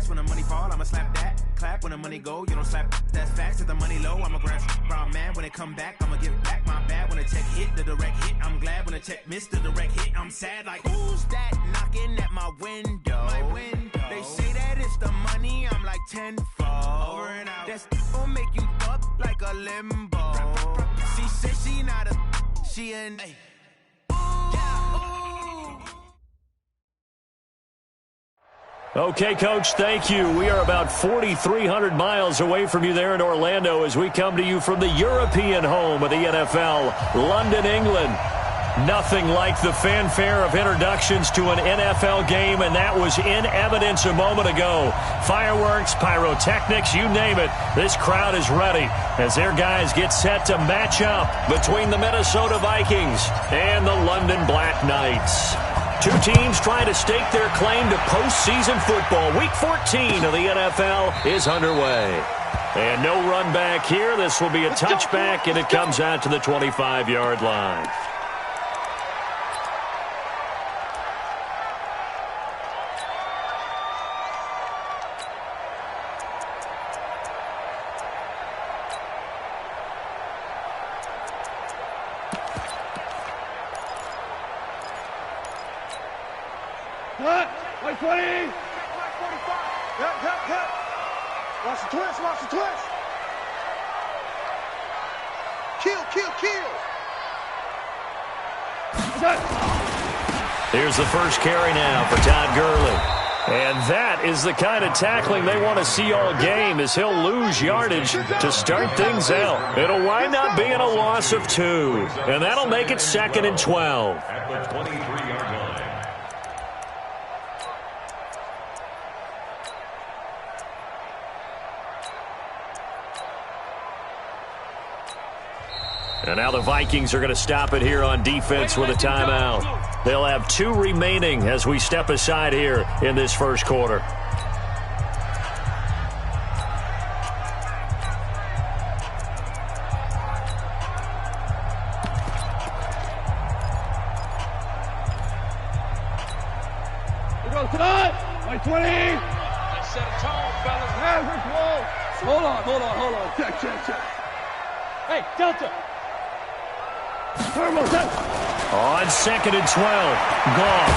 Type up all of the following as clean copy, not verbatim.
cash. When the money fall, I'ma slap that. Clap when the money go, you don't slap. That's facts. If the money low, I'ma grab brown man. When it come back, I'ma give back my bad. When the check hit, the direct hit, I'm glad. When the check missed the direct hit, I'm sad. Like, who's that knocking at my window? They say that it's the money, I'm like tenfold. Over and out. That's gon' make you up like a limbo. She said she not a, she an. Okay, Coach, thank you. We are about 4,300 miles away from you there in Orlando as we come to you from the European home of the NFL, London, England. Nothing like the fanfare of introductions to an NFL game, and that was in evidence a moment ago. Fireworks, pyrotechnics, you name it. This crowd is ready as their guys get set to match up between the Minnesota Vikings and the London Black Knights. Two teams trying to stake their claim to postseason football. Week 14 of the NFL is underway. And no run back here. This will be a touchback, and it comes out to the 25-yard line. White 20! White 45! Yep. Watch the twist! Kill! Here's the first carry now for Todd Gurley. And that is the kind of tackling they want to see all game as he'll lose yardage to start things out. It'll wind up being a loss of 2. And that'll make it 2nd and 12. At the 23-yard line. And now the Vikings are going to stop it here on defense with a timeout. They'll have 2 remaining as we step aside here in this first quarter. We go tonight! White 20! Let's set a tone, fellas. Average wall! Hold on. Check. Hey, Delta! Turbo, set! On 2nd and 12, Goff.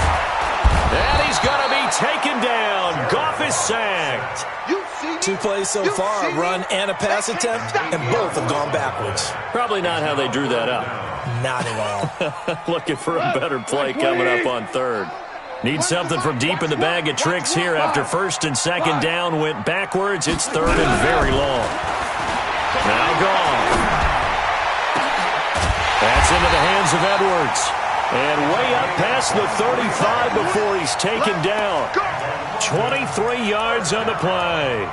And he's going to be taken down. Goff is sacked. 2 plays so far, a run and a pass attempt, and both have gone backwards. Probably not how they drew that up. Not at all. Looking for a better play coming up on 3rd. Need something from deep in the bag of tricks here after 1st and 2nd down went backwards. It's 3rd and very long. Now Goff. That's into the hands of Edwards. And way up past the 35 before he's taken down. 23 yards on the play.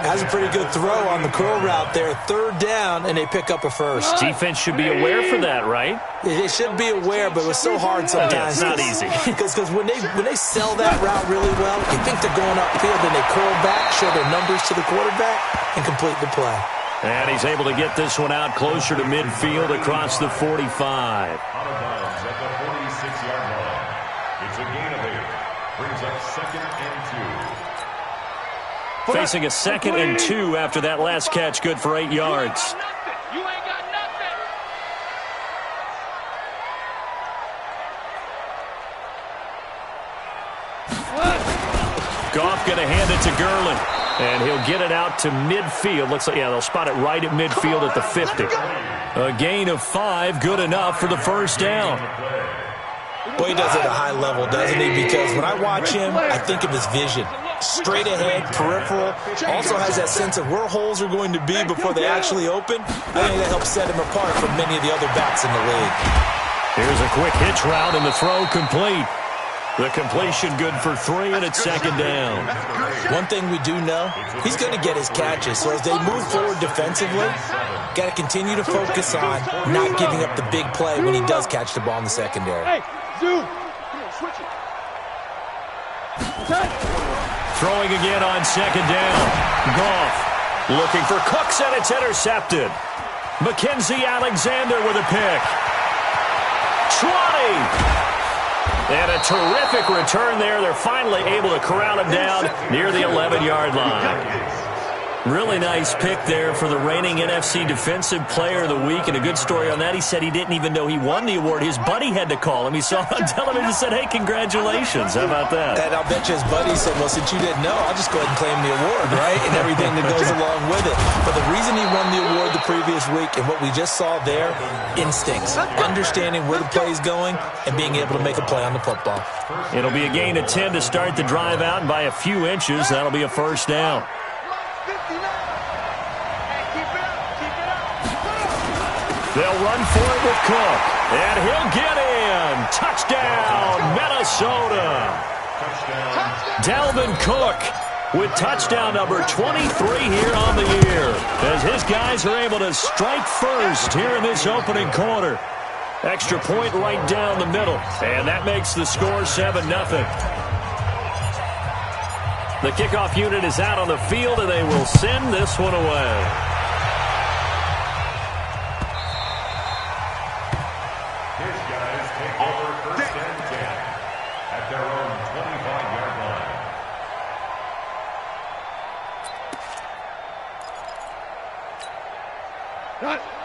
Has a pretty good throw on the curl route there. 3rd down, and they pick up a first. Defense should be aware for that, right? They should be aware, but it was so hard sometimes. Yeah, it's not easy. Because when they sell that route really well, they think they're going upfield, and they curl back, show their numbers to the quarterback, and complete the play. And he's able to get this one out closer to midfield across the 45. Out of bounds at the 46-yard line. It's a gain of 8. Brings up 2nd and 2. Facing a 2nd and 2 after that last catch, good for 8 yards. You ain't got nothing. Goff going to hand it to Gurley. And he'll get it out to midfield. Looks like, they'll spot it right at midfield at the 50. A gain of 5, good enough for the first down. Boy, he does it at a high level, doesn't he? Because when I watch him, I think of his vision. Straight ahead, peripheral. Also has that sense of where holes are going to be before they actually open. I think that helps set him apart from many of the other backs in the league. Here's a quick hitch route and the throw complete. The completion good for 3, and it's 2nd down. One thing we do know, he's going to get his catches. So as they move forward defensively, got to continue to focus on not giving up the big play when he does catch the ball in the secondary. Hey, Zoo! Switch it. Throwing again on 2nd down. Goff looking for Cooks, and it's intercepted. Mackenzie Alexander with a pick. 20. And a terrific return there. They're finally able to corral him down near the 11-yard line. Really nice pick there for the reigning NFC Defensive Player of the Week, and a good story on that. He said he didn't even know he won the award. His buddy had to call him. He saw it on television and said, hey, congratulations. How about that? And I'll bet you his buddy said, well, since you didn't know, I'll just go ahead and claim the award, right? And everything that goes along with it. But the reason he won the award the previous week and what we just saw there, instincts, understanding where the play is going and being able to make a play on the football. It'll be a gain of 10 to start the drive out, and by a few inches, that'll be a first down. They'll run for it with Cook, and he'll get in. Touchdown, Minnesota. Dalvin Cook with touchdown number 23 here on the year, as his guys are able to strike first here in this opening quarter. Extra point right down the middle, and that makes the score 7-0. The kickoff unit is out on the field, and they will send this one away.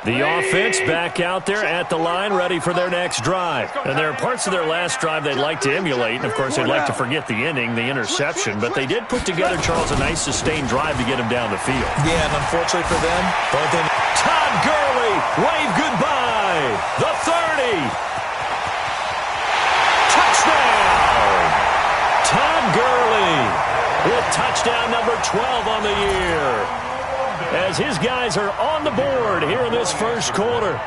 The offense back out there at the line, ready for their next drive. And there are parts of their last drive they'd like to emulate. And, of course, they'd like to forget the inning, the interception. But they did put together, Charles, a nice sustained drive to get him down the field. Yeah, and unfortunately for them, Todd Gurley, wave goodbye. The 30. Touchdown. Todd Gurley with touchdown number 12 on the year, as his guys are on the board here in this first quarter.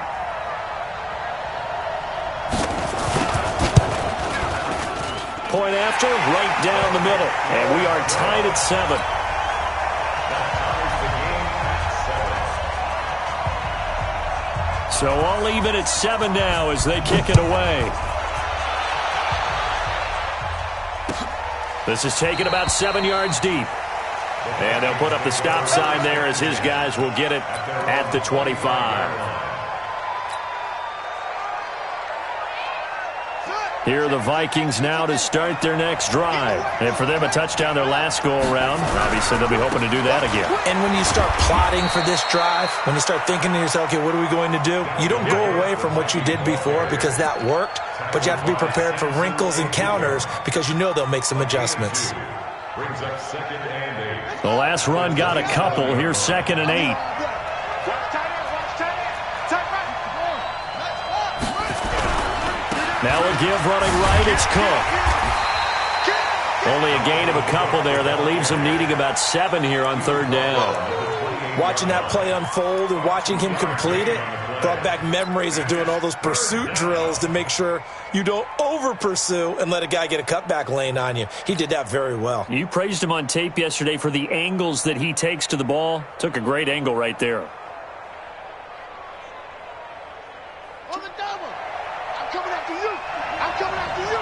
Point after, right down the middle. And we are tied at 7. So all even at 7 now as they kick it away. This is taken about 7 yards deep. And they'll put up the stop sign there as his guys will get it at the 25. Here are the Vikings now to start their next drive. And for them, a touchdown their last go-around. Obviously, they'll be hoping to do that again. And when you start plotting for this drive, when you start thinking to yourself, okay, what are we going to do? You don't go away from what you did before because that worked, but you have to be prepared for wrinkles and counters because you know they'll make some adjustments. Brings up 2nd and 8. The last run got a couple. Here's 2nd and 8. Now a give running right. It's Cook. Only a gain of a couple there. That leaves him needing about 7 here on 3rd down. Watching that play unfold and watching him complete it brought back memories of doing all those pursuit drills to make sure you don't over-pursue and let a guy get a cutback lane on you. He did that very well. You praised him on tape yesterday for the angles that he takes to the ball. Took a great angle right there. On the double. I'm coming after you. I'm coming after you.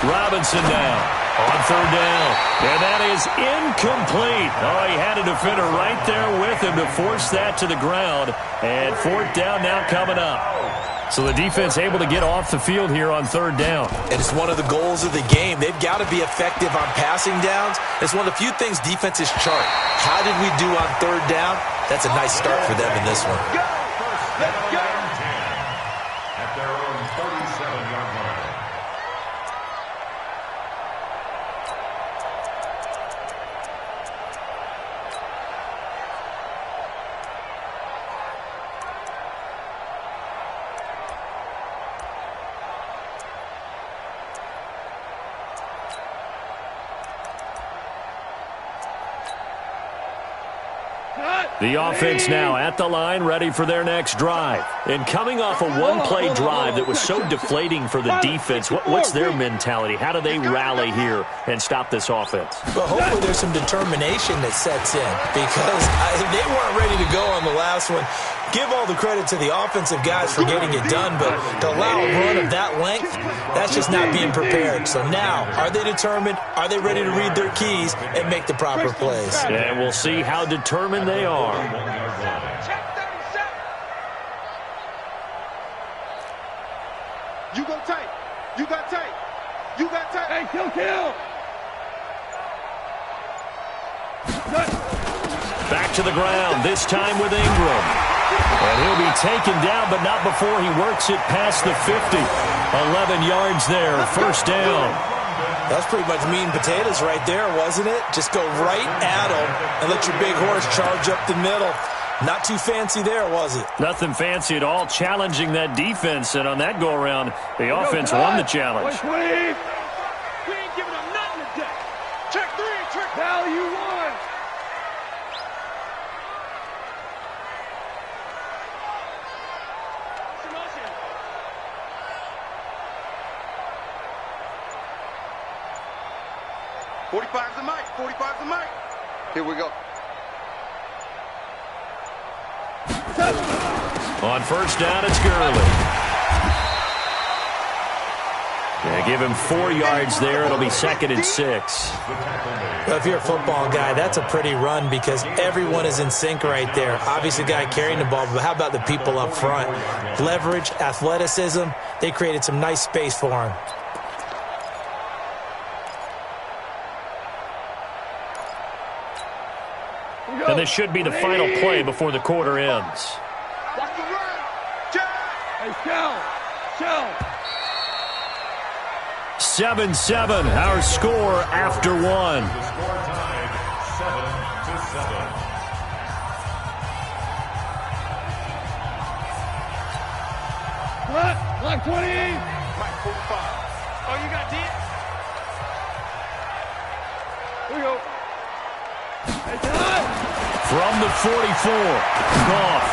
Robinson now on 3rd down. And that is incomplete. Oh, he had a defender right there with him to force that to the ground. And 4th down now coming up. So the defense able to get off the field here on 3rd down. And it's one of the goals of the game. They've got to be effective on passing downs. It's one of the few things defenses chart. How did we do on 3rd down? That's a nice start for them in this one. Let's go. At their own 37-yard line. The offense now at the line, ready for their next drive. And coming off a one-play drive that was so deflating for the defense, what's their mentality? How do they rally here and stop this offense? Well, hopefully there's some determination that sets in because they weren't ready to go on the last one. give all the credit to the offensive guys for getting it done, but to allow a run of that length, that's just not being prepared. So now, are they determined? Are they ready to read their keys and make the proper plays? And we'll see how determined they are. You go tight. You got tight. You got tight. Hey, kill. Back to the ground, this time with Ingram. And he'll be taken down, but not before he works it past the 50. 11 yards there, first down. That's pretty much meat and potatoes right there, wasn't it? Just go right at him and let your big horse charge up the middle. Not too fancy there, was it? Nothing fancy at all, challenging that defense. And on that go-around, the offense won the challenge. We ain't giving them nothing today. Check 3, check value 1. "45's the mic. 45's the mic." Here we go. On first down, it's Gurley. They give him 4 yards there. It'll be 2nd and 6. Well, if you're a football guy, that's a pretty run because everyone is in sync right there. Obviously, the guy carrying the ball, but how about the people up front? Leverage, athleticism, they created some nice space for him. And this should be the final play before the quarter ends. Watch the run. Hey, Shell. 7-7, our score after 1. The score tied 7-7. Block 20. Mike 45. Oh, you got D? Here we go. Hey, From the 44, Goff.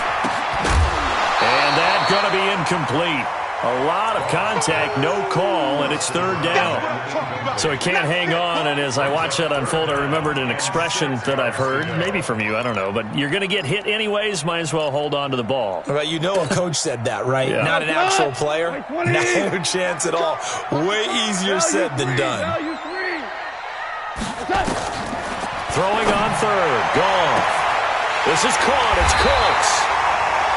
And that's going to be incomplete. A lot of contact, no call, and it's 3rd down. So he can't hang on, and as I watch that unfold, I remembered an expression that I've heard, maybe from you, I don't know, but you're going to get hit anyways, might as well hold on to the ball. Right, you know a coach said that, right? Yeah. Not an actual player. No chance at all. Way easier said than done. Throwing on 3rd, Goff. This is caught, it's Cooks.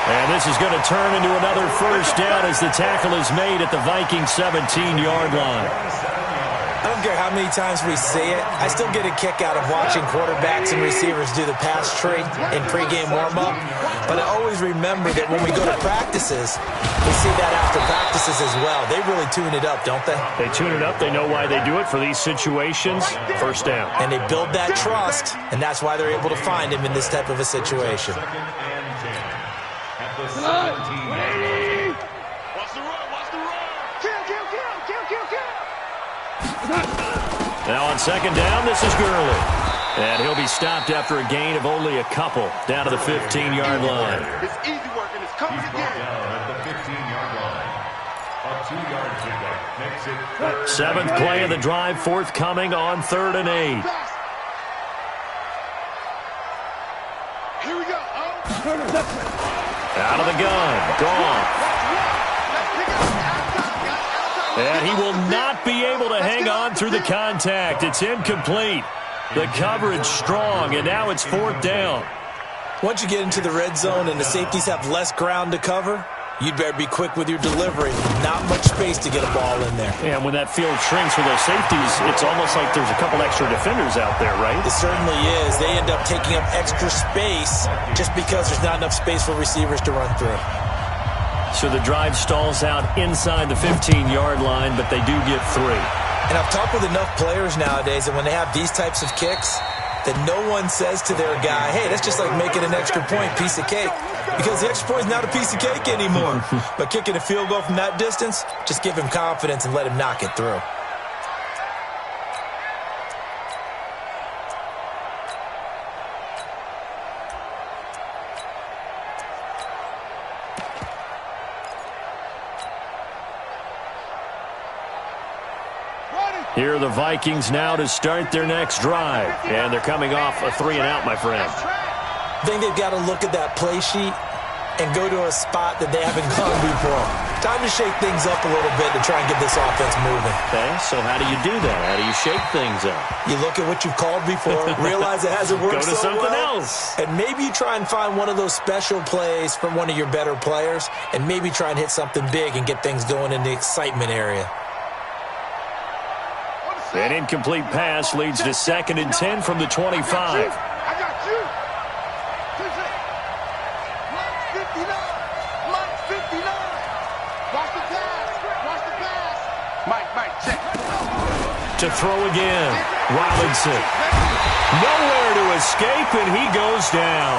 And this is going to turn into another first down as the tackle is made at the Vikings 17-yard line. I don't care how many times we see it. I still get a kick out of watching quarterbacks and receivers do the pass tree in pregame warm-up. But I always remember that when we go to practices, we see that after practices as well. They really tune it up, don't they? They tune it up. They know why they do it for these situations. First down. And they build that trust, and that's why they're able to find him in this type of a situation. 2nd and 10. At the 17. Watch the run. Kill. Now on 2nd down, this is Gurley. And he'll be stopped after a gain of only a couple down to the 15-yard line. It's easy work, and it's coming He's brought again. down at the 15-yard line. A 2-yard pickup makes it 7th play of the drive, forthcoming on 3rd and 8. Here we go. Out of the gun, Goff. And he will not be able to hang on through the contact. It's incomplete. The coverage strong, and now it's 4th down. Once you get into the red zone and the safeties have less ground to cover, you'd better be quick with your delivery. Not much space to get a ball in there. And when that field shrinks with those safeties, it's almost like there's a couple extra defenders out there, right? It certainly is. They end up taking up extra space just because there's not enough space for receivers to run through. So the drive stalls out inside the 15-yard line, but they do get 3. And I've talked with enough players nowadays that when they have these types of kicks, that no one says to their guy, hey, that's just like making an extra point, piece of cake. Because the extra point is not a piece of cake anymore. But kicking a field goal from that distance, just give him confidence and let him knock it through. Here are the Vikings now to start their next drive. And they're coming off a 3-and-out, my friend. I think they've got to look at that play sheet and go to a spot that they haven't gone before. Time to shake things up a little bit to try and get this offense moving. Okay, so how do you do that? How do you shake things up? You look at what you've called before, realize it hasn't worked Go to so something well, else. and maybe you try and find one of those special plays from one of your better players, and maybe try and hit something big and get things going in the excitement area. An incomplete pass leads to 2nd and 10 from the 25. I got you. 59. Mike 59. Watch the pass. Watch the pass. Mike, check. To throw again. Robinson. Nowhere to escape, and he goes down.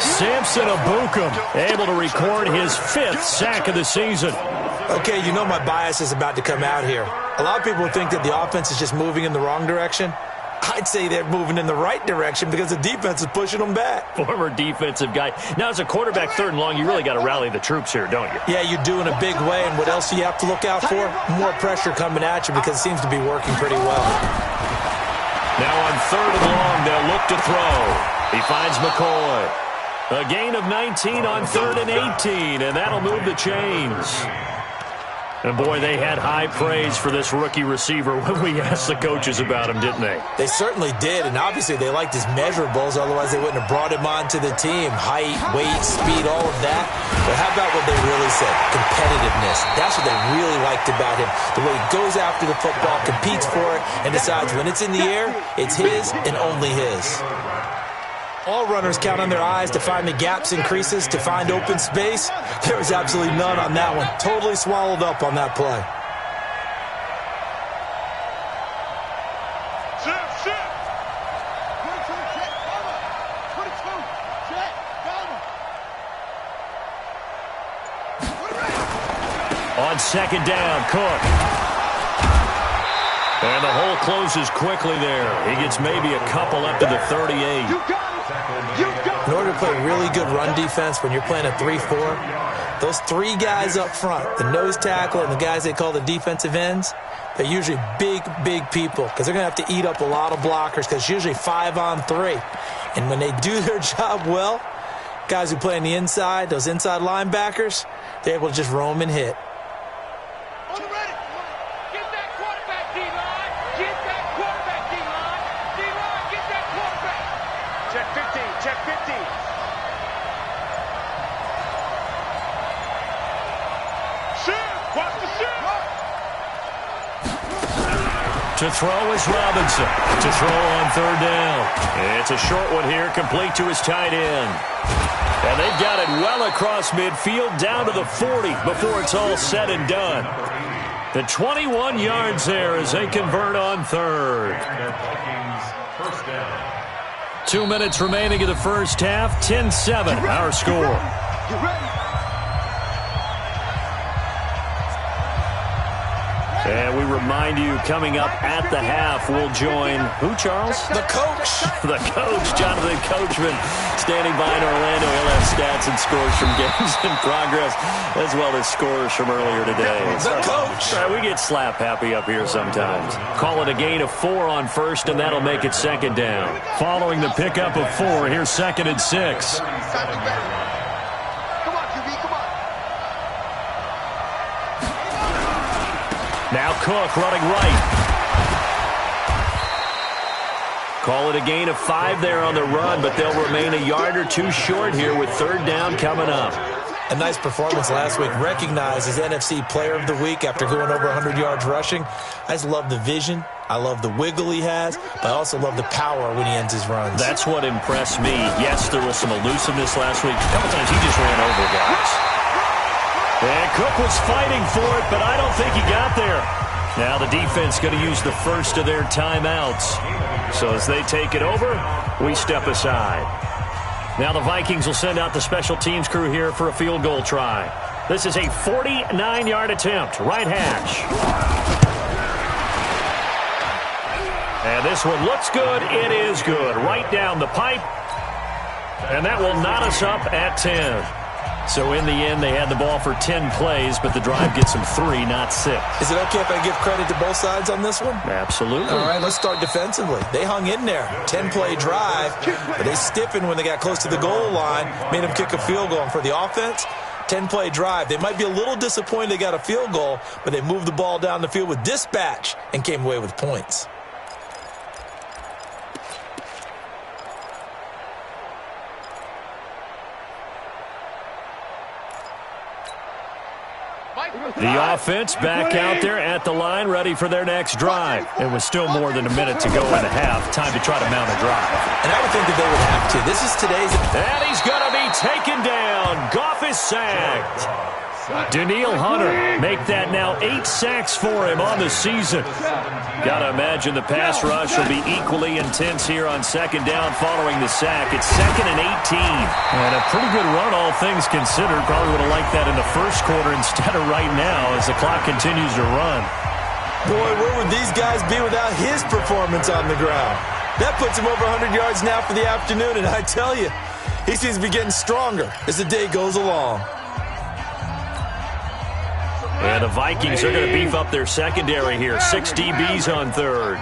Samson Abukum able to record his 5th sack of the season. Okay, you know my bias is about to come out here. A lot of people think that the offense is just moving in the wrong direction. I'd say they're moving in the right direction because the defense is pushing them back. Former defensive guy. Now, as a quarterback 3rd and long, you really got to rally the troops here, don't you? Yeah, you do in a big way, and what else do you have to look out for? More pressure coming at you because it seems to be working pretty well. Now on 3rd and long, they'll look to throw. He finds McCoy. A gain of 19 on 3rd and 18, and that'll move the chains. And, boy, they had high praise for this rookie receiver when we asked the coaches about him, didn't they? They certainly did, and obviously they liked his measurables. Otherwise, they wouldn't have brought him onto the team. Height, weight, speed, all of that. But how about what they really said? Competitiveness. That's what they really liked about him. The way he goes after the football, competes for it, and decides when it's in the air, it's his and only his. All runners count on their eyes to find the gaps and creases, to find open space. There was absolutely none on that one. Totally swallowed up on that play. On 2nd down, Cook. And the hole closes quickly there. He gets maybe a couple up to the 38. In order to play really good run defense when you're playing a 3-4, those 3 guys up front, the nose tackle and the guys they call the defensive ends, they're usually big people because they're going to have to eat up a lot of blockers because it's usually 5 on 3. And when they do their job well, guys who play on the inside, those inside linebackers, they're able to just roam and hit. To throw is Robinson. To throw on 3rd down. It's a short one here, complete to his tight end. And they've got it well across midfield, down to the 40 before it's all said and done. The 21 yards there as they convert on 3rd. 2 minutes remaining in the first half, 10-7, our score. And we remind you, coming up at the half, we'll join who, Charles? The coach. The coach, Jonathan Coachman, standing by in Orlando. He'll have stats and scores from games in progress, as well as scores from earlier today. The coach. We get slap happy up here sometimes. Call it a gain of 4 on 1st, and that'll make it 2nd down. Following the pickup of 4, here's 2nd and 6. Now Cook running right. Call it a gain of 5 there on the run, but they'll remain a yard or 2 short here with 3rd down coming up. A nice performance last week. Recognized as NFC Player of the Week after going over 100 yards rushing. I just love the vision. I love the wiggle he has, but I also love the power when he ends his runs. That's what impressed me. Yes, there was some elusiveness last week. A couple times he just ran over guys. And Cook was fighting for it, but I don't think he got there. Now the defense going to use the first of their timeouts. So as they take it over, we step aside. Now the Vikings will send out the special teams crew here for a field goal try. This is a 49-yard attempt, right hash. And this one looks good. It is good. Right down the pipe. And that will knot us up at 10. So in the end, they had the ball for 10 plays, but the drive gets them 3, not 6. Is it okay if I give credit to both sides on this one? Absolutely. All right, let's start defensively. They hung in there. 10-play drive, but they stiffened when they got close to the goal line, made them kick a field goal. And for the offense, 10-play drive. They might be a little disappointed they got a field goal, but they moved the ball down the field with dispatch and came away with points. The offense back out there at the line, ready for their next drive. It was still more than a minute to go in the half. Time to try to mount a drive. And I would think that they would have to. This is today's... And he's going to be taken down. Goff is sacked. Daniil Hunter make that now 8 sacks for him on the season. Got to imagine the pass rush will be equally intense here on second down following the sack. It's 2nd and 18. And a pretty good run, all things considered. Probably would have liked that in the first quarter instead of right now as the clock continues to run. Boy, where would these guys be without his performance on the ground? That puts him over 100 yards now for the afternoon, and I tell you, he seems to be getting stronger as the day goes along. And the Vikings are going to beef up their secondary here. 6 DBs on third.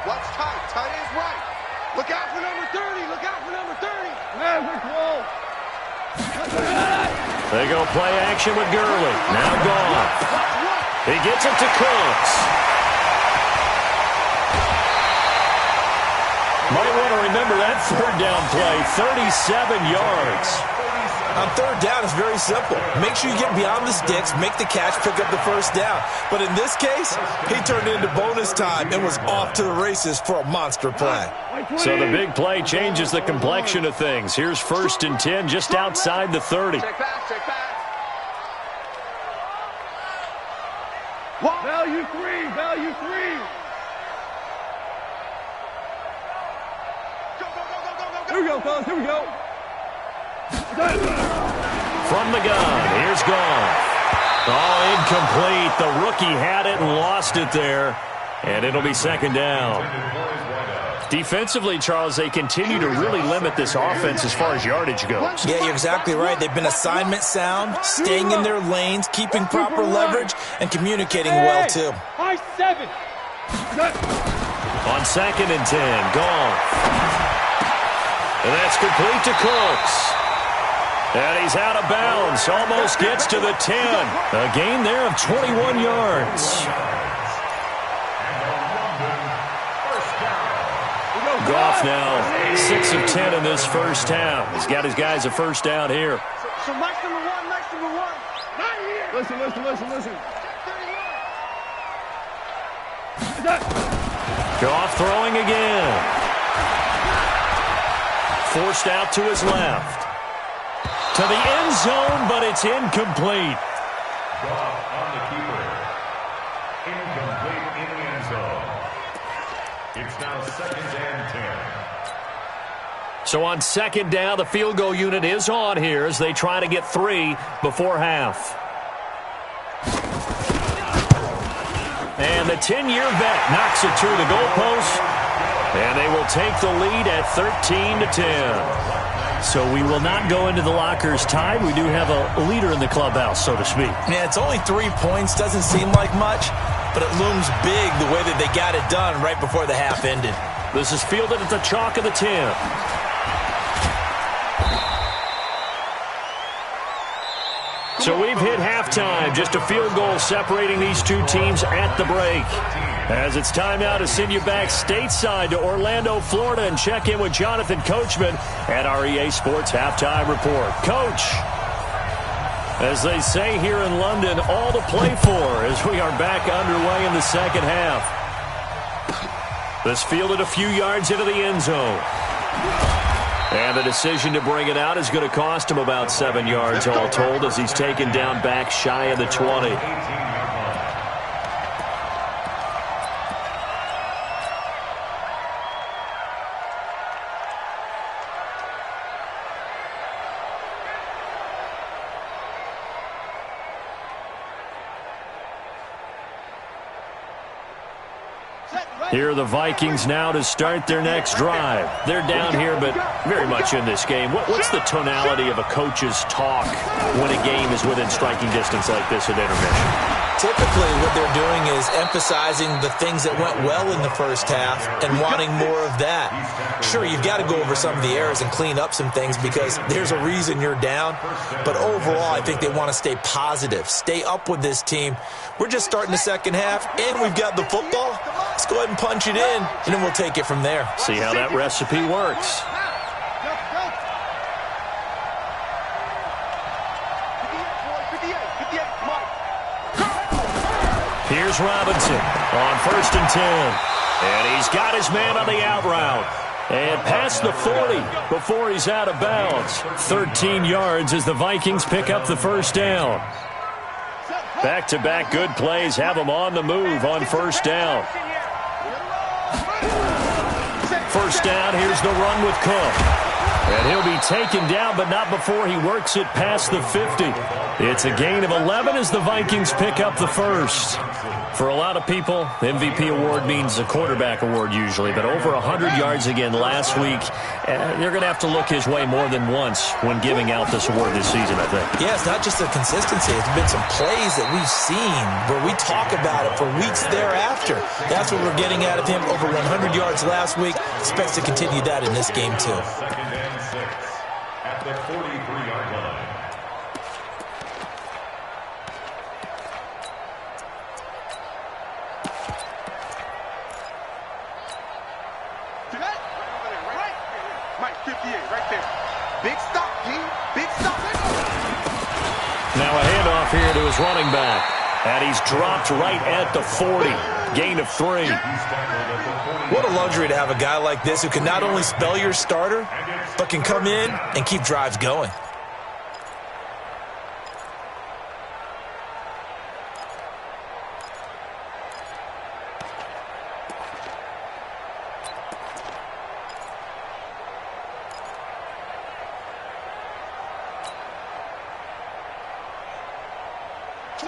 Watch tight. Tight ends right. Look out for number 30. Look out for number 30. They go play action with Gurley. Now gone. He gets it to Cooks. Might want to remember that third down play. 37 yards. On third down, it's very simple. Make sure you get beyond the sticks, make the catch, pick up the first down. But in this case, he turned it into bonus time and was off to the races for a monster play. So the big play changes the complexion of things. Here's 1st and 10 just outside the 30. Check back. Value 3. Value 3. Go. Here we go, fellas. Here we go. From the gun, here's Goff. Oh, incomplete. The rookie had it and lost it there. And it'll be 2nd down. Defensively, Charles, they continue to really limit this offense as far as yardage goes. Yeah, you're exactly right. They've been assignment sound, staying in their lanes, keeping proper leverage, and communicating well, too. High 7. On 2nd and 10, Goff. And that's complete to Cooks. And he's out of bounds. Almost gets to the 10. A gain there of 21 yards. Goff now 6 of 10 in this first half. He's got his guys a first down here. So Mike's number 1. Not here. Listen. Goff throwing again. Forced out to his left. To the end zone, but it's incomplete. Goff on the keeper. Incomplete in the end zone. It's now 2nd and 10. So on 2nd down, the field goal unit is on here as they try to get 3 before half. And the 10-year vet knocks it through the goalpost. And they will take the lead at 13-10. So we will not go into the lockers tied. We do have a leader in the clubhouse, so to speak. Yeah, it's only 3 points. Doesn't seem like much, but it looms big the way that they got it done right before the half ended. This is fielded at the chalk of the 10. So we've hit halftime. Just a field goal separating these two teams at the break. As it's time now to send you back stateside to Orlando, Florida, and check in with Jonathan Coachman at our EA Sports Halftime Report. Coach, as they say here in London, all to play for as we are back underway in the second half. This fielded a few yards into the end zone. And the decision to bring it out is going to cost him about 7 yards all told as he's taken down back shy of the 20. Set, right. Here are the Vikings now to start their next drive. They're down here, but very much in this game. What's the tonality of a coach's talk when a game is within striking distance like this at intermission? Typically, what they're doing is emphasizing the things that went well in the first half and wanting more of that. Sure, you've got to go over some of the errors and clean up some things because there's a reason you're down. But overall, I think they want to stay positive, stay up with this team. We're just starting the second half, and we've got the football. Let's go ahead and punch it in, and then we'll take it from there. See how that recipe works. Here's Robinson on 1st and 10. And he's got his man on the out route. And past the 40 before he's out of bounds. 13 yards as the Vikings pick up the first down. Back-to-back good plays have them on the move on first down. First down, here's the run with Cook. And he'll be taken down, but not before he works it past the 50. It's a gain of 11 as the Vikings pick up the first. For a lot of people, the MVP award means a quarterback award usually, but over 100 yards again last week. They're going to have to look his way more than once when giving out this award this season, I think. Yeah, it's not just the consistency. It's been some plays that we've seen where we talk about it for weeks thereafter. That's what we're getting out of him. Over 100 yards last week. Expects to continue that in this game, too. Second and 6 at the 43-yard line. Mike, 58, right there. Big stop, G. Big stop. Now a handoff here to his running back. And he's dropped right at the 40. Gain of 3. What a luxury to have a guy like this who can not only spell your starter, but can come in and keep drives going.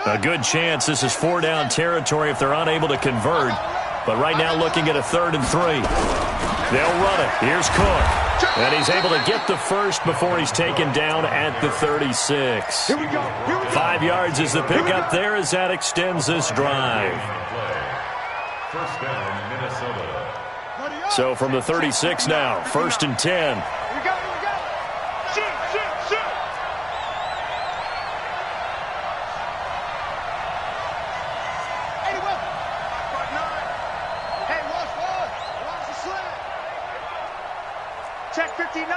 A good chance this is 4-down territory if they're unable to convert. But right now looking at a 3rd and 3. They'll run it. Here's Cook. And he's able to get the first before he's taken down at the 36. 5 yards is the pickup there as that extends this drive. First down, Minnesota. So from the 36 now, 1st and 10. Check 59.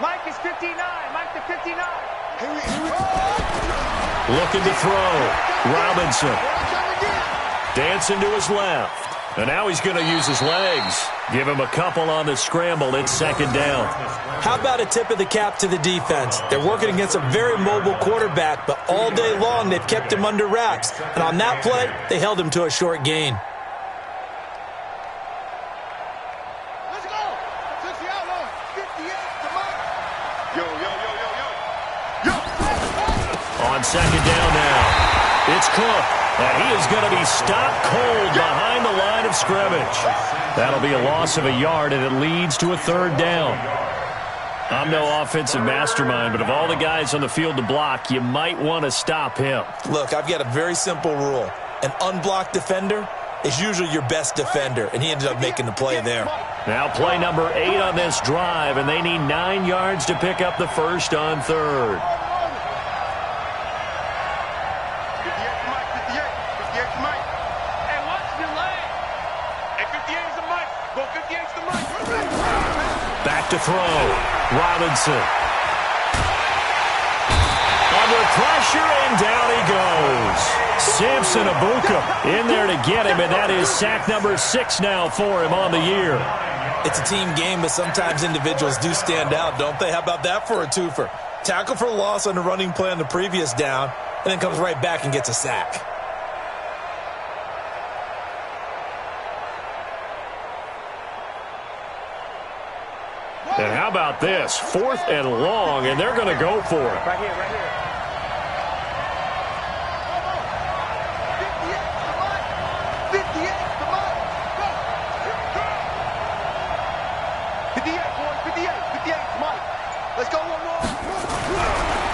Mike is 59. Mike to 59. Looking to throw. Robinson. Dancing to his left. And now he's going to use his legs. Give him a couple on the scramble. It's 2nd down. How about a tip of the cap to the defense? They're working against a very mobile quarterback, but all day long they've kept him under wraps. And on that play, they held him to a short gain. On 2nd down now, it's Cook, and he is going to be stopped cold behind the line of scrimmage. That'll be a loss of a yard, and it leads to a 3rd down. I'm no offensive mastermind, but of all the guys on the field to block, you might want to stop him. Look, I've got a very simple rule. An unblocked defender is usually your best defender, and he ended up making the play there. Now play number 8 on this drive, and they need 9 yards to pick up the first on 3rd. Back to throw. Robinson. Under pressure, and down he goes. Samson Abuka in there to get him, and that is sack number 6 now for him on the year. It's a team game, but sometimes individuals do stand out, don't they? How about that for a twofer? Tackle for loss on the running play on the previous down, and then comes right back and gets a sack. And how about this? 4th and long, and they're going to go for it. Right here, right here.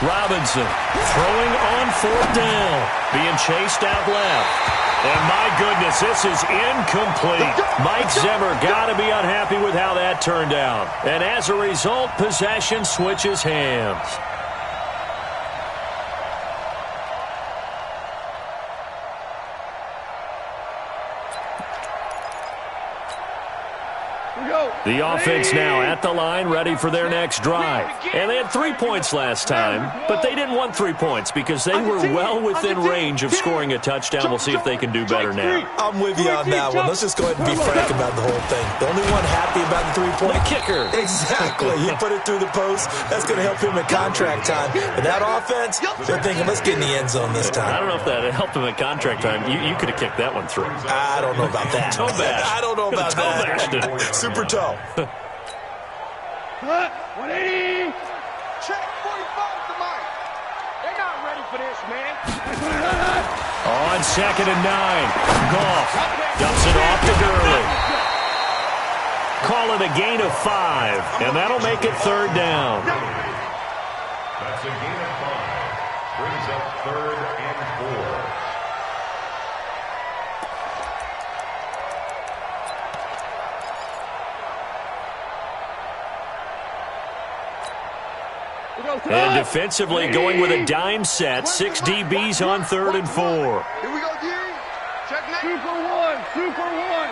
Robinson throwing on 4th down. Being chased out left. And my goodness, this is incomplete. Mike Zimmer got to be unhappy with how that turned out. And as a result, possession switches hands. The offense now at the line, ready for their next drive. And they had 3 points last time, but they didn't want 3 points because they were well within range of scoring a touchdown. We'll see if they can do better now. I'm with you on that one. Let's just go ahead and be frank about the whole thing. The only one happy about the 3-point kicker. Exactly. He put it through the post. That's going to help him at contract time. But that offense, they're thinking, let's get in the end zone this time. I don't know if that helped him at contract time. You could have kicked that one through. I don't know about that. Toe bash. I don't know about that. Super toe. 180. Check 45 to Mike. They're not ready for this, man. On 2nd and 9. Goff dumps it off to Gurley. Call it a gain of 5, and that'll make it 3rd down. That's a gain of 5. Brings up 3rd and 4. And defensively going with a dime set. 6 DBs on 3rd and 4. Here we go, G. Check next. Super one.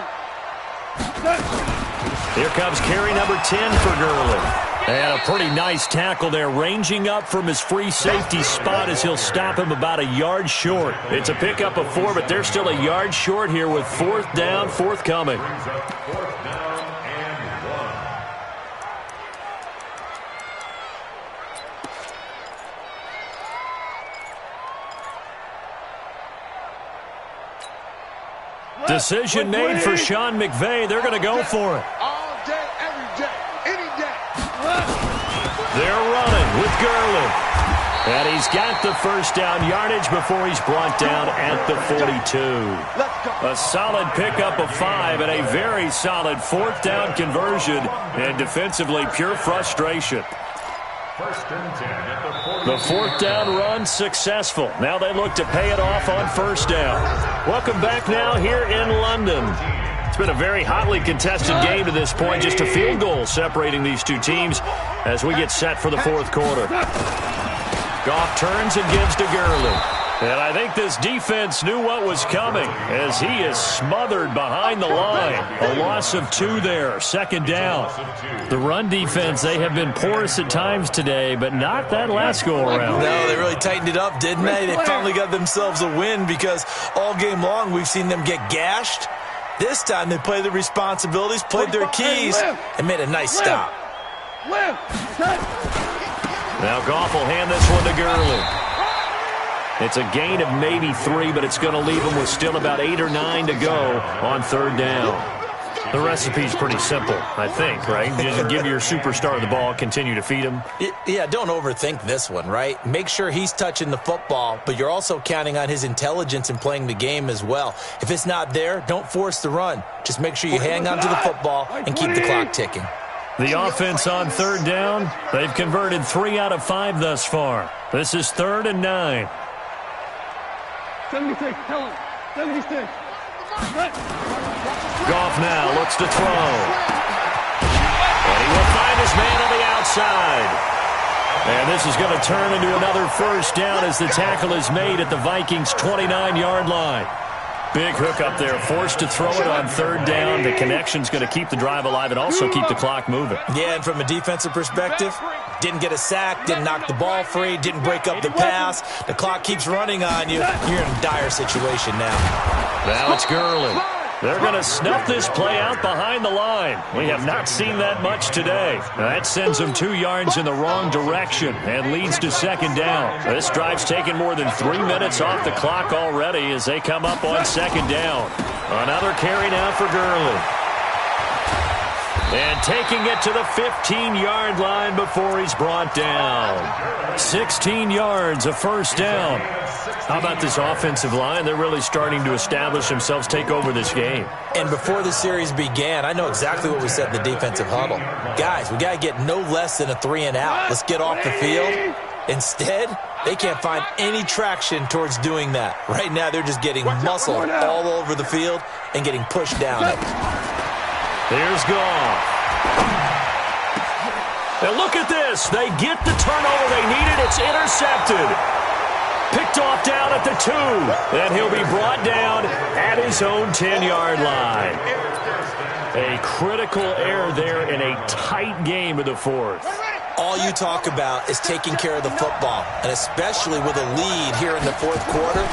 Here comes carry number 10 for Gurley. And a pretty nice tackle there, ranging up from his free safety spot as he'll stop him about a yard short. It's a pickup of 4, but they're still a yard short here with 4th down forthcoming. Brings up 4th down and 1. Decision made for Sean McVay. They're going to go for it. All day, every day, any day. They're running with Gurley. And he's got the 1st down yardage before he's brought down at the 42. A solid pickup of 5 and a very solid 4th down conversion. And defensively, pure frustration. 1st and 10 at the 40. The 4th down run successful. Now they look to pay it off on 1st down. Welcome back now here in London. It's been a very hotly contested game to this point. Just a field goal separating these two teams as we get set for the 4th quarter. Goff turns and gives to Gurley. And I think this defense knew what was coming as he is smothered behind the line. A loss of 2 there, 2nd down. The run defense, they have been porous at times today, but not that last go-around. No, they really tightened it up, didn't they? They finally got themselves a win because all game long we've seen them get gashed. This time they played the responsibilities, played their keys, and made a nice stop. Now Goff will hand this one to Gurley. It's a gain of maybe 3, but it's going to leave him with still about 8 or 9 to go on 3rd down. The recipe's pretty simple, I think, right? Just give your superstar the ball, continue to feed him. Yeah, don't overthink this one, right? Make sure he's touching the football, but you're also counting on his intelligence in playing the game as well. If it's not there, don't force the run. Just make sure you hang on to the football and keep the clock ticking. The offense on 3rd down, they've converted 3 out of 5 thus far. This is 3rd and 9. 76, tell him. 76. Goff now looks to throw. And he will find his man on the outside. And this is going to turn into another 1st down as the tackle is made at the Vikings' 29-yard line. Big hook up there, forced to throw it on 3rd down. The connection's going to keep the drive alive and also keep the clock moving. Yeah, and from a defensive perspective, didn't get a sack, didn't knock the ball free, didn't break up the pass. The clock keeps running on you. You're in a dire situation now. Now it's Gurley. They're going to snuff this play out behind the line. We have not seen that much today. That sends them 2 yards in the wrong direction and leads to 2nd down. This drive's taken more than 3 minutes off the clock already as they come up on 2nd down. Another carry now for Gurley. And taking it to the 15-yard line before he's brought down. 16 yards, a 1st down. How about this offensive line? They're really starting to establish themselves, take over this game. And before the series began, I know exactly what we said in the defensive huddle. Guys, we got to get no less than a 3 and out. Let's get off the field Instead, they can't find any traction towards doing that. Right now, they're just getting muscled all over the field and getting pushed down. Here's Goff. And look at this. They get the turnover they needed. It's intercepted. Picked off down at the 2. And he'll be brought down at his own 10-yard line. A critical error there in a tight game of the fourth. All you talk about is taking care of the football, and especially with a lead here in the fourth quarter,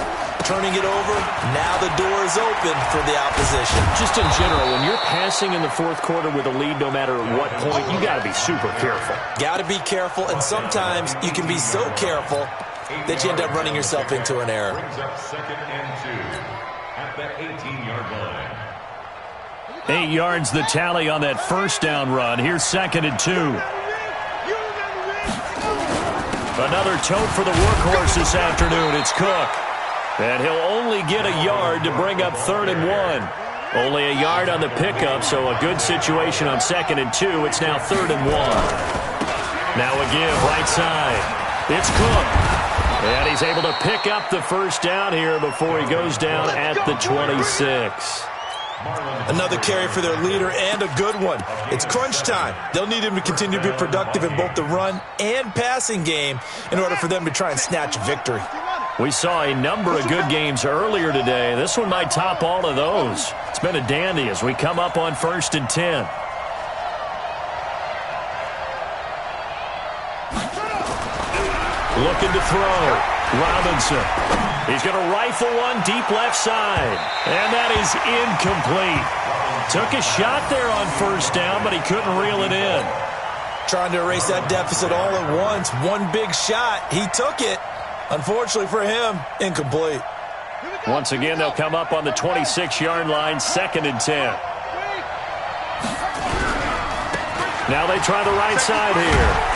turning it over, now the door is open for the opposition. Just in general, when you're passing in the fourth quarter with a lead, no matter what point, you got to be super careful. Got to be careful, and sometimes you can be so careful that you end up running yourself into an error. Brings up 2nd and 2 at the 18-yard line. 8 yards the tally on that first down run. Here's 2nd and 2. Another tote for the workhorse this afternoon. It's Cook. And he'll only get a yard to bring up 3rd and 1. Only a yard on the pickup, so a good situation on 2nd and 2. It's now 3rd and 1. Now a give right side. It's Cook. And he's able to pick up the first down here before he goes down at the 26. Another carry for their leader and a good one. It's crunch time. They'll need him to continue to be productive in both the run and passing game in order for them to try and snatch victory. We saw a number of good games earlier today. This one might top all of those. It's been a dandy as we come up on 1st and 10. Looking to throw. Robinson. He's going to rifle one deep left side. And that is incomplete. Took a shot there on first down, but he couldn't reel it in. Trying to erase that deficit all at once. One big shot. He took it. Unfortunately for him, incomplete. Once again, they'll come up on the 26-yard line, 2nd and 10. Now they try the right side here.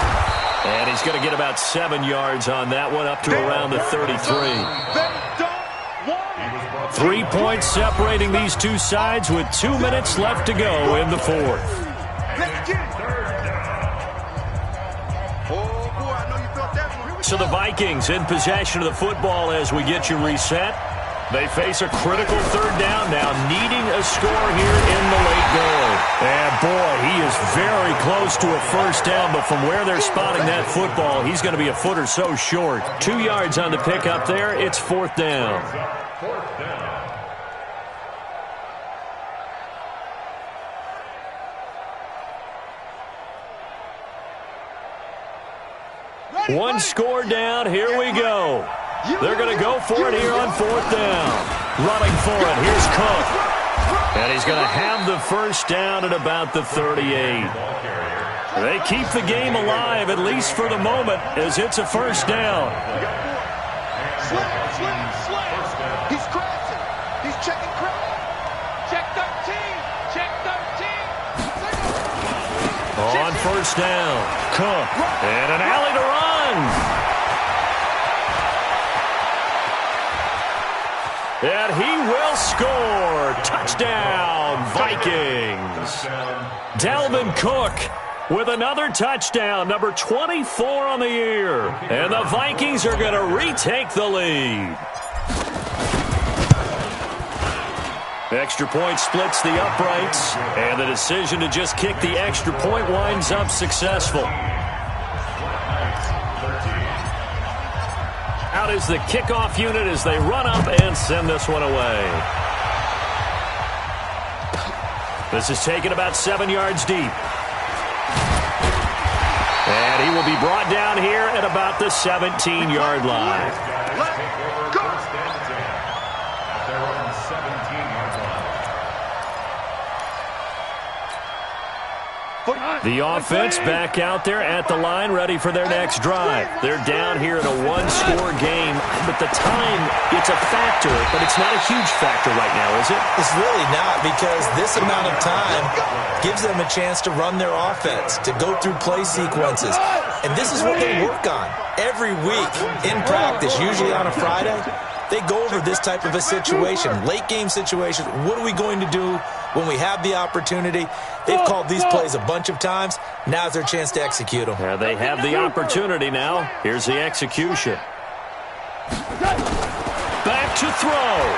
And he's going to get about 7 yards on that one, up to around the 33. 3 points separating these two sides with 2 minutes left to go in the fourth. So the Vikings in possession of the football as we get you reset. They face a critical 3rd down now, needing a score here in the late going. And boy, he is very close to a first down, but from where they're spotting that football, he's going to be a foot or so short. 2 yards on the pickup there. It's 4th down. One score down. Here we go. They're going to go for it here on 4th down. Running for it. Here's Cook. And he's going to have the first down at about the 38. They keep the game alive, at least for the moment, as it's a first down. He's crashing. He's checking crash. Check 13. Check 13. On first down, Cook. And an alley to run. And he will score. Touchdown, Vikings. Dalvin Cook with another touchdown, number 24 on the year. And the Vikings are going to retake the lead. Extra point splits the uprights, and the decision to just kick the extra point winds up successful. Out is the kickoff unit as they run up and send this one away. This is taken about 7 yards deep. And he will be brought down here at about the 17-yard line. The offense back out there at the line, ready for their next drive. They're down here in a one-score game, but the time, it's a factor, but it's not a huge factor right now, is it? It's really not, because this amount of time gives them a chance to run their offense, to go through play sequences. And this is what they work on every week in practice, usually on a Friday. they go over this type of a situation, late-game situation. What are we going to do when we have the opportunity? They've called these plays a bunch of times. Now's their chance to execute them. Yeah, they have the opportunity now. Here's the execution. Back to throw.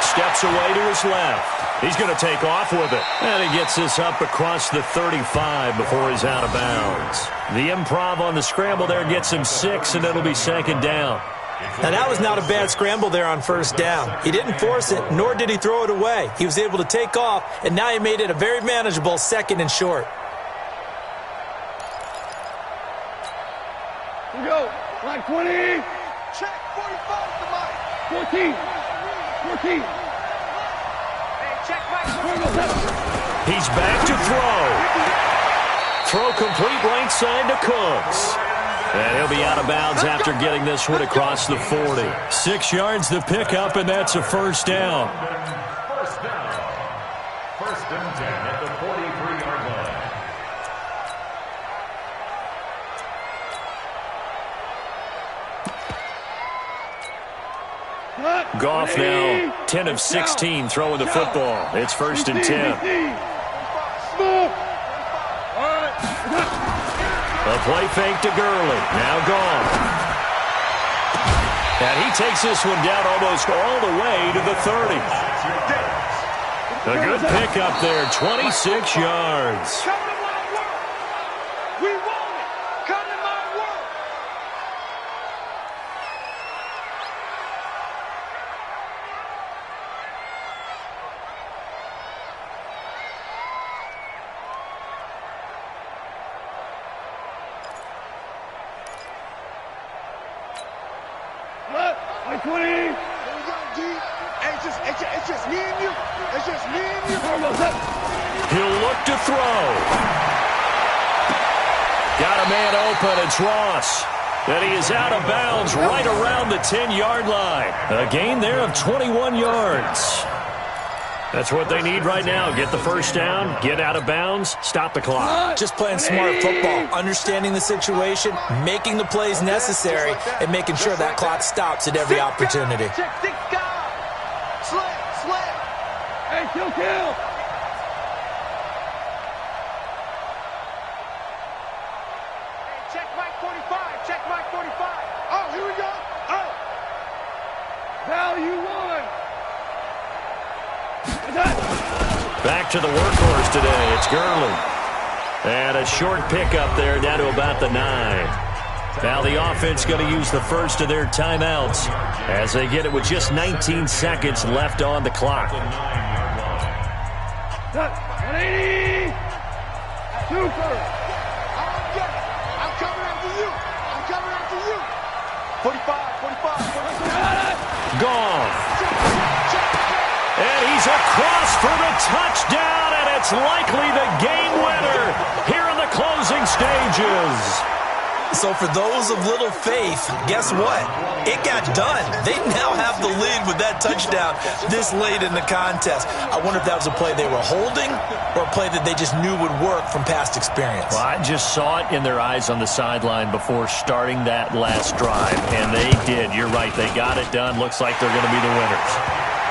Steps away to his left. He's going to take off with it. And he gets this up across the 35 before he's out of bounds. The improv on the scramble there gets him 6, and it'll be second down. Now, that was not a bad scramble there on first down. He didn't force it, nor did he throw it away. He was able to take off, and now he made it a very manageable 2nd and short. Here we go. Line 20. Check 45 to Mike. 14. 14. He's back to throw. Throw complete right side to Cooks. And he'll be out of bounds after getting this one across the 40. 6 yards the pickup, and that's a first down. First down. 1st and 10 at the 43-yard line. Goff now 10 of 16 throwing the football. It's 1st and 10. A play fake to Gurley. Now gone. And he takes this one down almost all the way to the 30. A good pickup there, 26 yards. Come to my world. We want it. Come to my world. Line 20. Here we go, G. It's just me and you. It's just me and you. He'll look to throw. Got a man open. It's Ross. And he is out of bounds right around the 10-yard line. A gain there of 21 yards. That's what they need right now. Get the first down, get out of bounds, stop the clock. Just playing smart football, understanding the situation, making the plays necessary, and making sure that clock stops at every opportunity. Check 6 guys. Slam. Hey, kill. Check Mike 45. Check Mike 45. Oh, here we go. Oh. Value 1. Back to the workhorse today. It's Gurley. And a short pickup there down to about the 9. Now the offense going to use the first of their timeouts as they get it with just 19 seconds left on the clock. 180. Super. I'm coming after you. 45. Gone. And he's across for the touchdown, and it's likely the game winner here in the closing stages. So for those of little faith, guess what? It got done. They now have the lead with that touchdown this late in the contest. I wonder if that was a play they were holding or a play that they just knew would work from past experience. Well, I just saw it in their eyes on the sideline before starting that last drive, and they did. You're right. They got it done. Looks like they're going to be the winners.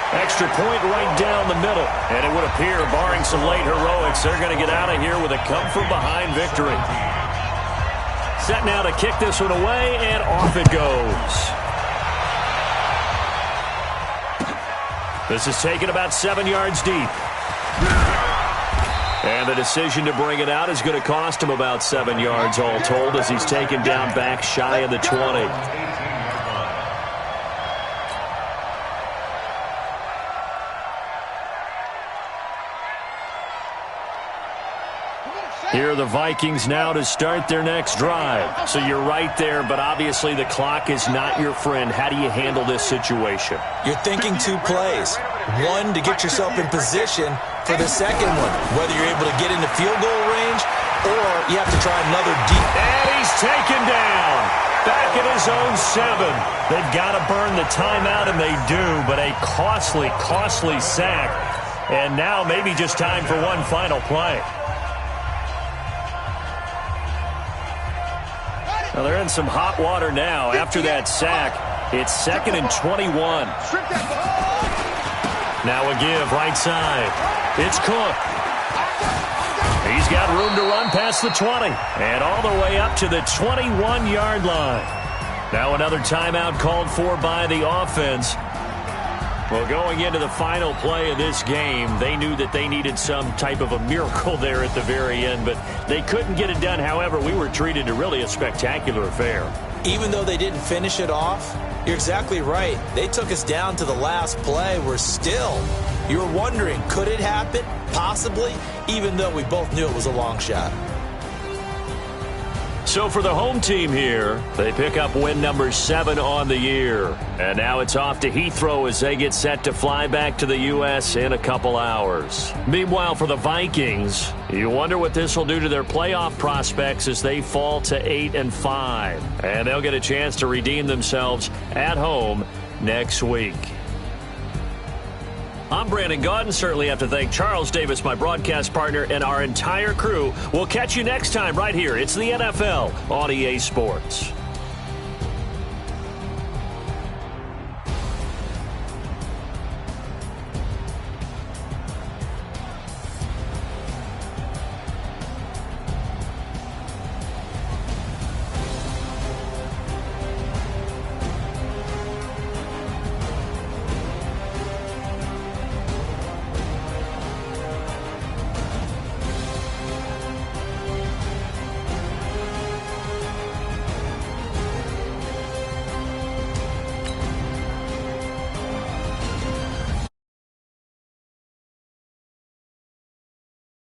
Extra point right down the middle. And it would appear, barring some late heroics, they're going to get out of here with a come-from-behind victory. Set now to kick this one away, and off it goes. This is taken about 7 yards deep. And the decision to bring it out is going to cost him about 7 yards all told as he's taken down back shy of the 20. Here are the Vikings now to start their next drive. So you're right there, but obviously the clock is not your friend. How do you handle this situation? You're thinking 2 plays. One, to get yourself in position for the second one, whether you're able to get into field goal range or you have to try another deep. And he's taken down. Back at his own 7. They've got to burn the timeout, and they do, but a costly, costly sack. And now maybe just time for one final play. Well, they're in some hot water now after that sack. It's 2nd and 21. Now a give right side. It's Cook. He's got room to run past the 20 and all the way up to the 21-yard line. Now another timeout called for by the offense. Well, going into the final play of this game, they knew that they needed some type of a miracle there at the very end, but they couldn't get it done. However, we were treated to really a spectacular affair. Even though they didn't finish it off, you're exactly right. They took us down to the last play. We're still, you were wondering, could it happen? Possibly, even though we both knew it was a long shot. So for the home team here, they pick up win number 7 on the year. And now it's off to Heathrow as they get set to fly back to the U.S. in a couple hours. Meanwhile, for the Vikings, you wonder what this will do to their playoff prospects as they fall to 8-5. And they'll get a chance to redeem themselves at home next week. I'm Brandon Gaudin. Certainly have to thank Charles Davis, my broadcast partner, and our entire crew. We'll catch you next time right here. It's the NFL on EA Sports.